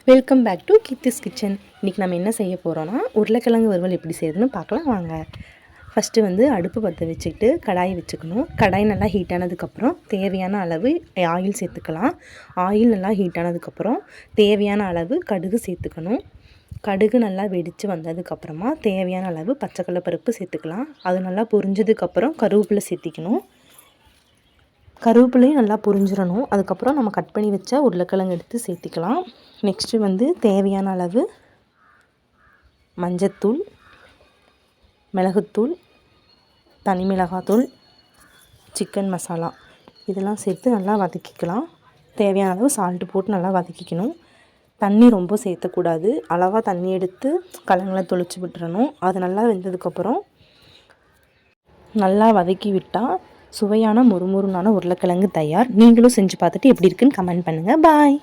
Welcome back to Keerthi's kitchen. இன்றைக்கி நம்ம என்ன செய்ய போகிறோன்னா உருளைக்கிழங்கு வறுவல் எப்படி செய்யுதுன்னு பார்க்கலாம் வாங்க. ஃபஸ்ட்டு வந்து அடுப்பு பற்ற வச்சுக்கிட்டு கடாயை வச்சுக்கணும். கடாய் நல்லா ஹீட் ஆனதுக்கப்புறம் தேவையான அளவு ஆயில் சேர்த்துக்கலாம். ஆயில் நல்லா ஹீட் ஆனதுக்கப்புறம் தேவையான அளவு கடுகு சேர்த்துக்கணும். கடுகு நல்லா வெடித்து வந்ததுக்கப்புறமா தேவையான அளவு பச்சைக்கடலை பருப்பு சேர்த்துக்கலாம். அது நல்லா பொரிஞ்சதுக்கப்புறம் கருவேப்பிலை சேர்த்திக்கணும். கருவேப்பிலையும் நல்லா பொரிஞ்சிடணும். அதுக்கப்புறம் நம்ம கட் பண்ணி வச்ச உருளைக்கிழங்கு எடுத்து சேர்த்திக்கலாம். நெக்ஸ்ட்டு வந்து தேவையான அளவு மஞ்சத்தூள், மிளகுத்தூள், தனி மிளகாத்தூள், சிக்கன் மசாலா இதெல்லாம் சேர்த்து நல்லா வதக்கிக்கலாம். தேவையான அளவு சால்ட்டு போட்டு நல்லா வதக்கிக்கணும். தண்ணி ரொம்ப சேர்த்தக்கூடாது. அளவாக தண்ணி எடுத்து கலங்களை தொளிச்சு விட்டுறணும். அது நல்லா வெந்ததுக்கப்புறம் நல்லா வதக்கி விட்டால் சுவையான மொறுமொறுனான உருளைக்கிழங்கு தயார். நீங்களும் செஞ்சு பார்த்துட்டு எப்படி இருக்குன்னு கமெண்ட் பண்ணுங்கள். பாய்.